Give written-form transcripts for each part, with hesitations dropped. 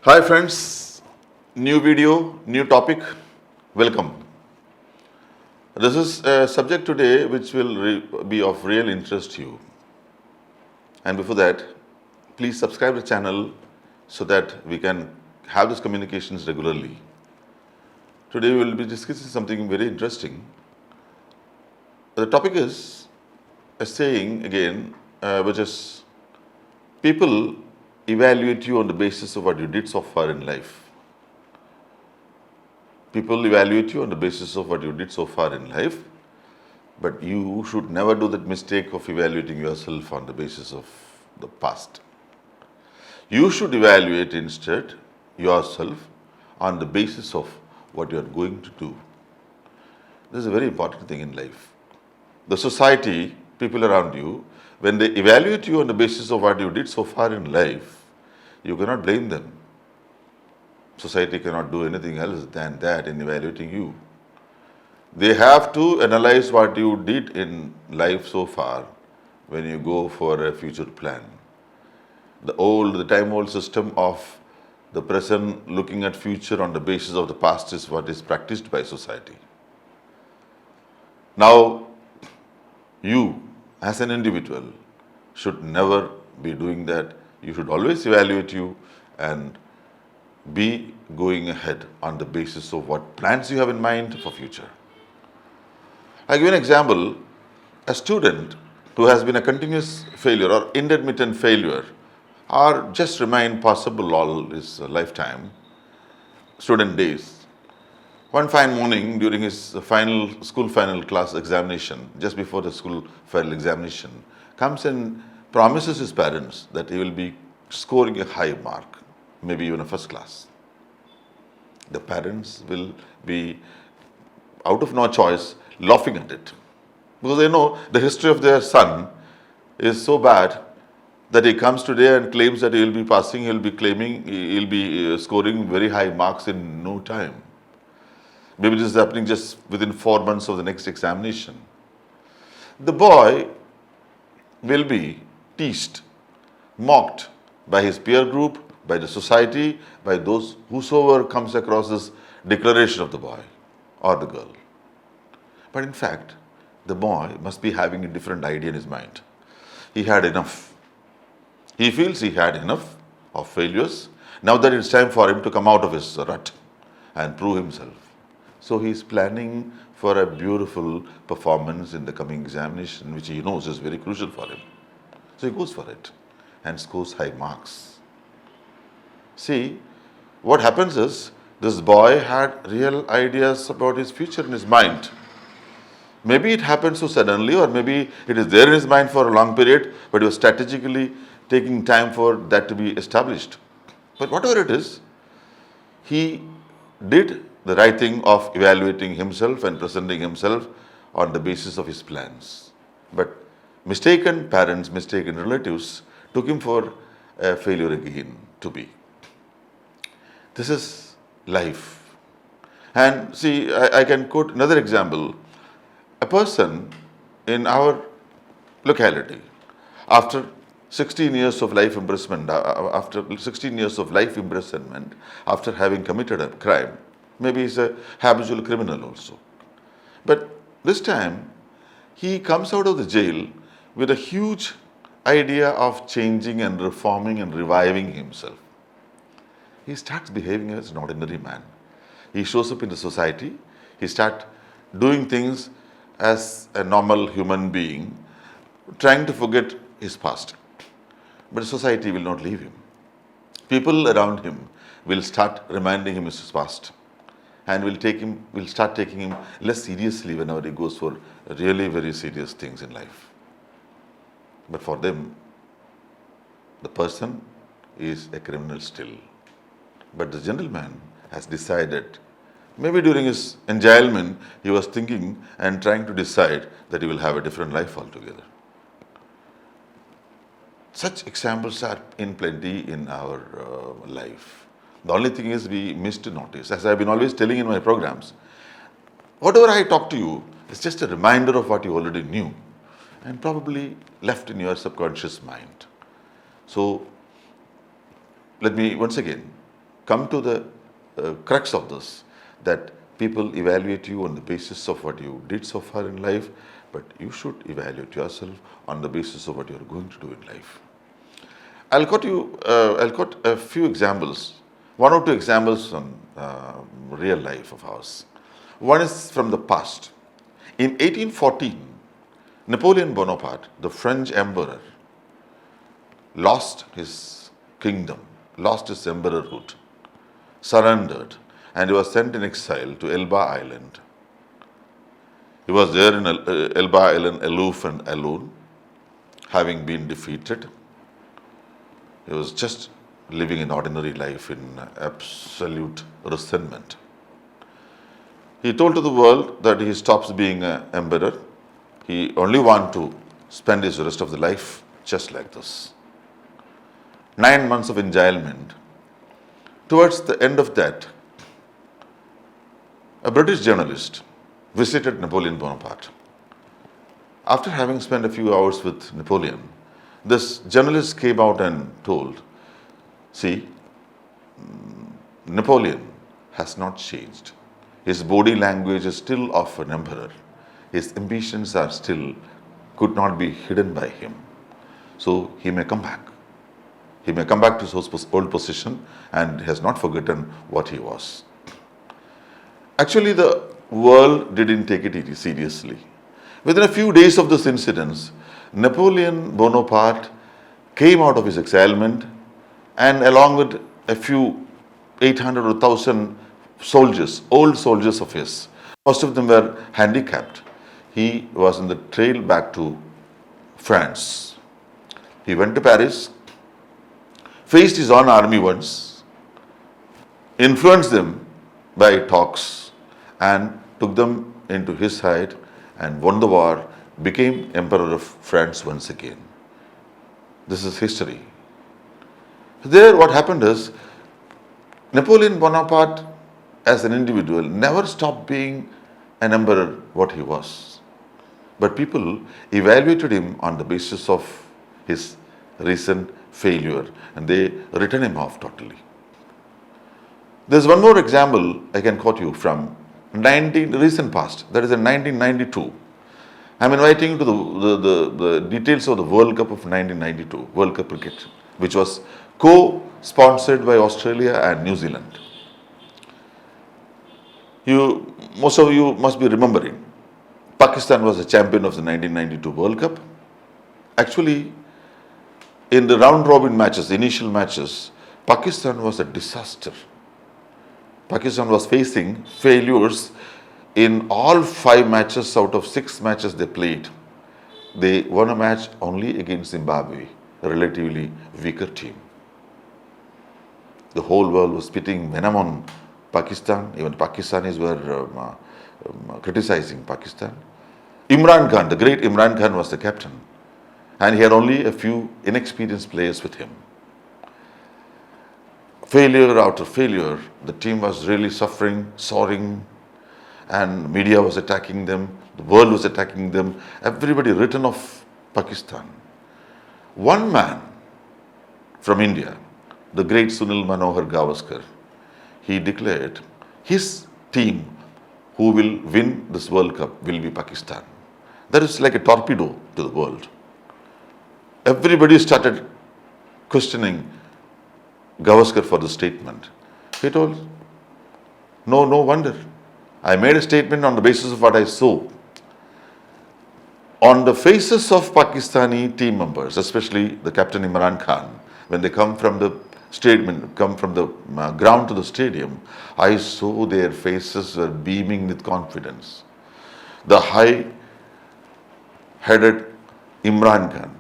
Hi friends, new video, new topic. Welcome. This is a subject today which will be of real interest to you. And before that, please subscribe to the channel so that we can have these communications regularly. Today we will be discussing something very interesting. The topic is a saying again, which is people evaluate you on the basis of what you did so far in life. People evaluate you on the basis of what you did so far in life, but you should never do that mistake of evaluating yourself on the basis of the past. You should evaluate instead yourself on the basis of what you are going to do. This is a very important thing in life. The society, people around you, when they evaluate you on the basis of what you did so far in life, you cannot blame them. Society cannot do anything else than that in evaluating you. They have to analyze what you did in life so far when you go for a future plan. The time-old system of the present looking at future on the basis of the past is what is practiced by society. Now, you as an individual should never be doing that. You should always evaluate you and be going ahead on the basis of what plans you have in mind for future. I give an example. A student who has been a continuous failure or intermittent failure or just remain possible all his lifetime, student days. One fine morning during his school final class examination, just before the school final examination, comes and promises his parents that he will be scoring a high mark, maybe even a first class. The parents will be, out of no choice, laughing at it. Because they know the history of their son is so bad that he comes today and claims that he will be passing, he will be claiming, he will be scoring very high marks in no time. Maybe this is happening just within 4 months of the next examination. The boy will be teased, mocked by his peer group, by the society, by those whosoever comes across this declaration of the boy or the girl. But in fact, the boy must be having a different idea in his mind. He had enough. He feels he had enough of failures. Now that it's time for him to come out of his rut and prove himself. So he is planning for a beautiful performance in the coming examination, which he knows is very crucial for him. So he goes for it and scores high marks. See, what happens is, this boy had real ideas about his future in his mind. Maybe it happened so suddenly, or maybe it is there in his mind for a long period, but he was strategically taking time for that to be established. But whatever it is, he did the right thing of evaluating himself and presenting himself on the basis of his plans. But mistaken parents, mistaken relatives took him for a failure again to be. This is life. And see, I can quote another example. A person in our locality, after 16 years of life imprisonment, after having committed a crime, maybe he's a habitual criminal also. But this time, he comes out of the jail with a huge idea of changing and reforming and reviving himself. He starts behaving as an ordinary man. He shows up in the society. He starts doing things as a normal human being, trying to forget his past. But society will not leave him. People around him will start reminding him of his past and will start taking him less seriously whenever he goes for really very serious things in life. But for them, the person is a criminal still. But the gentleman has decided, maybe during his enjoyment, he was thinking and trying to decide that he will have a different life altogether. Such examples are in plenty in our life. The only thing is we miss to notice. As I've been always telling in my programs, whatever I talk to you is just a reminder of what you already knew and probably left in your subconscious mind. So let me once again come to the crux of this, that people evaluate you on the basis of what you did so far in life, but you should evaluate yourself on the basis of what you are going to do in life. I'll quote a few examples, one or two examples from real life of ours. One is from the past. In 1814, Napoleon Bonaparte, the French emperor, lost his kingdom, lost his emperorhood, surrendered, and he was sent in exile to Elba Island. He was there in Elba Island, aloof and alone, having been defeated. He was just living an ordinary life in absolute resentment. He told to the world that he stops being an emperor. He only wants to spend his rest of the life just like this. 9 months of enjoyment. Towards the end of that, a British journalist visited Napoleon Bonaparte. After having spent a few hours with Napoleon, this journalist came out and told, see, Napoleon has not changed. His body language is still of an emperor. His ambitions are still, could not be hidden by him. So he may come back. He may come back to his old position and has not forgotten what he was. Actually, the world didn't take it seriously. Within a few days of this incident, Napoleon Bonaparte came out of his exilement, and along with a few 800 or 1,000 soldiers, old soldiers of his, most of them were handicapped. He was in the trail back to France. He went to Paris, faced his own army once, influenced them by talks, and took them into his side and won the war, became Emperor of France once again. This is history. There, what happened is, Napoleon Bonaparte, as an individual, never stopped being an emperor what he was. But people evaluated him on the basis of his recent failure, and they written him off totally. There's one more example I can quote you from recent past, that is in 1992. I'm inviting you to the details of the World Cup of 1992, World Cup cricket, which was co-sponsored by Australia and New Zealand. Most of you must be remembering, Pakistan was the champion of the 1992 World Cup. Actually, in the round-robin matches, the initial matches, Pakistan was a disaster. Pakistan was facing failures in all 5 matches out of 6 matches they played. They won a match only against Zimbabwe, a relatively weaker team. The whole world was spitting venom on Pakistan. Even Pakistanis were criticizing Pakistan. Imran Khan, the great Imran Khan, was the captain, and he had only a few inexperienced players with him. Failure after failure, the team was really suffering, soaring, and media was attacking them, the world was attacking them, everybody written off Pakistan. One man from India, the great Sunil Manohar Gavaskar, he declared his team who will win this World Cup will be Pakistan. That is like a torpedo to the world. Everybody started questioning Gavaskar for the statement. He told, no wonder. I made a statement on the basis of what I saw. On the faces of Pakistani team members, especially the captain Imran Khan, when they come from the ground to the stadium, I saw their faces were beaming with confidence. The high-headed Imran Khan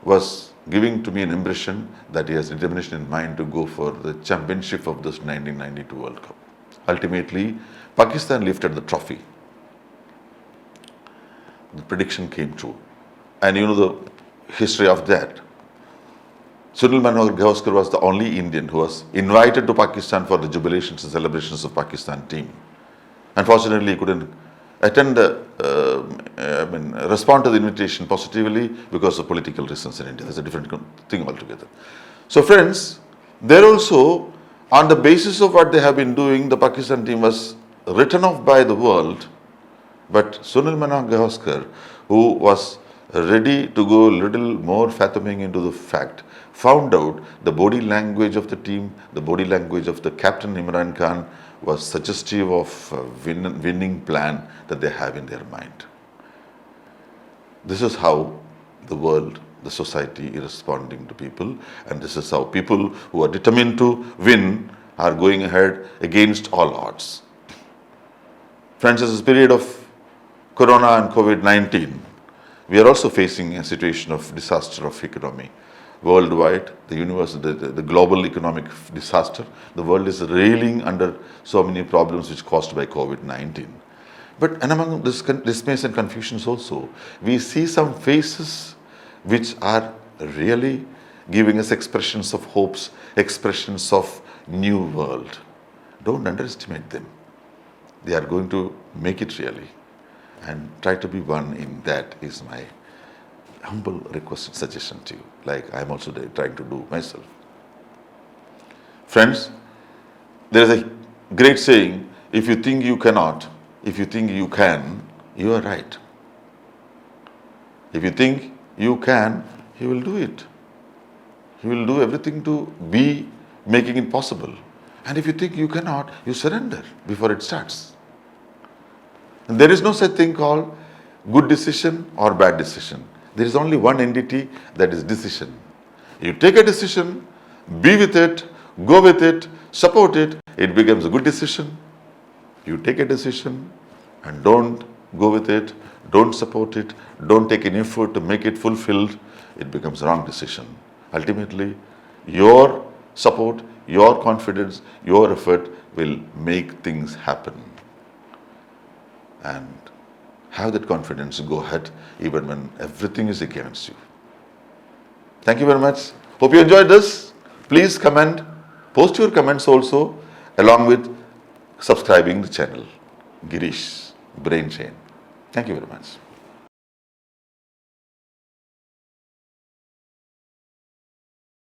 was giving to me an impression that he has determination in mind to go for the championship of this 1992 World Cup. Ultimately, Pakistan lifted the trophy. The prediction came true. And you know the history of that. Sunil Manohar Gavaskar was the only Indian who was invited to Pakistan for the jubilations and celebrations of Pakistan team. Unfortunately, he couldn't respond to the invitation positively because of political reasons in India. That's a different thing altogether. So friends, there also On the basis of what they have been doing, the Pakistan team was written off by the world. But Sunil Gavaskar, who was ready to go a little more fathoming into the fact, found out the body language of the team, the body language of the captain Imran Khan was suggestive of a winning plan that they have in their mind. This is how the world, the society is responding to people, and this is how people who are determined to win are going ahead against all odds. Friends, this is a period of Corona and COVID-19. We are also facing a situation of disaster of economy. Worldwide, the universe, the global economic disaster, the world is reeling under so many problems which caused by COVID-19. But and among this dismays and confusions also, we see some faces which are really giving us expressions of hopes, expressions of new world. Don't underestimate them. They are going to make it really. And try to be one in that is my humble request and suggestion to you, like I'm also trying to do myself. Friends, there is a great saying, if you think you cannot, if you think you can, you are right. If you think you can, you will do it. You will do everything to be making it possible. And if you think you cannot, you surrender before it starts. And there is no such thing called good decision or bad decision. There is only one entity, that is decision. You take a decision, be with it, go with it, support it, it becomes a good decision. You take a decision and don't go with it, don't support it, don't take any effort to make it fulfilled, it becomes a wrong decision. Ultimately, your support, your confidence, your effort will make things happen. And have that confidence to go ahead even when everything is against you. Thank you very much. Hope you enjoyed this. Please comment, post your comments also along with subscribing the channel. Girish, Braintrain. Thank you very much.